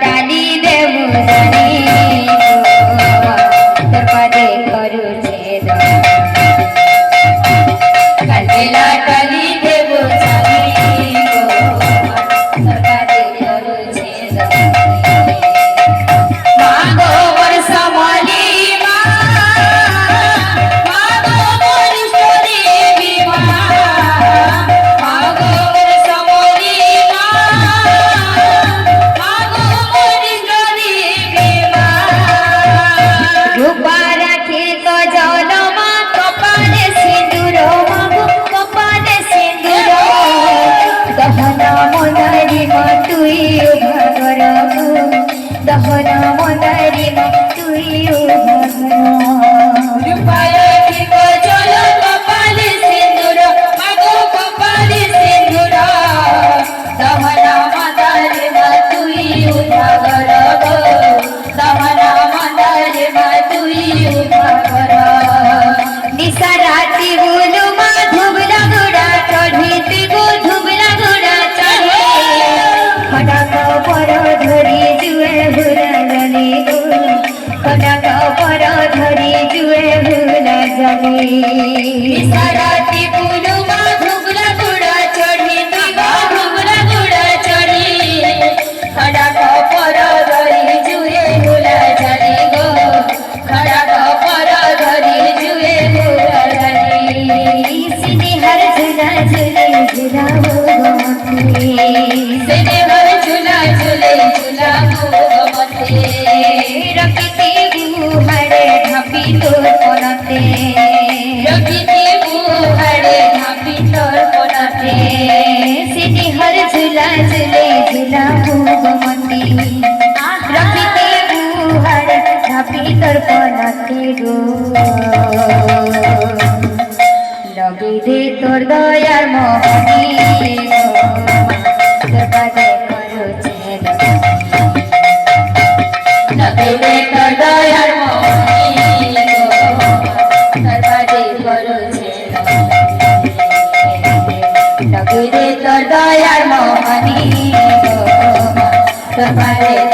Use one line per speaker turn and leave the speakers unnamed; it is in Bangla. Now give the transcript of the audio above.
টালি দেবু জানি তোর পাদে করুছে কালবেলা টালি দেবু জানি তোর পাদে করুছে মা গো মোর সমলি মা মা গো মোর দেবী মা মা গো মোর সমলি মা মা গো মোর দেবী মা রূপা রাখি তো জল মা কপালে সিঁদুর মা গো কপালে সিঁদুর দহনা মনারি মা তুই ভাগর গো দহনা মনারি মা তুই ভাগর রূপা রাখি তো জল কপালে সিঁদুর মা গো কপালে সিঁদুর দহনা মনারি মা তুই ভাগর গো দহনা মনারি মা তুই ভাগর নিশা রাতি বুলু মা ধুবলা ঘোড়া চढ़ीती गो ধুবলা ঘোড়া চढ़े খড়ক পর ধরি জুয়ে ভুলা জানি গো খড়ক পর ধরি জুয়ে ভুলা জানি নিশা রাতি বুলু মা ধুবলা ঘোড়া চढ़ीती गो ধুবলা ঘোড়া চढ़ी খড়ক পর ধরি জুয়ে ভুলা জানি গো খড়ক পর ধরি জুয়ে ভুলা জানি সিনে হর ঝুলা ঝুলে ঝুলাবো গমতে সিনে হর ঝুলা ঝুলে ঝুলাবো গমতে রকিতে গুহারে ঢাপি তোর পনাতে রকিতে গুহারে ঢাপি তোর পনাতে সিনে হর ঝুলা ঝুলে ঝুলাবো গমতে রকিতে গুহারে ঢাপি তোর পনাতে গো লগে দে তোর দয়ার মোহনী তোর পাদে করুছে লগে দে তোর দয়ার মোহনী তোর পাদে করুছে লগে দে তোর দয়ার মোহনী তোর পাদে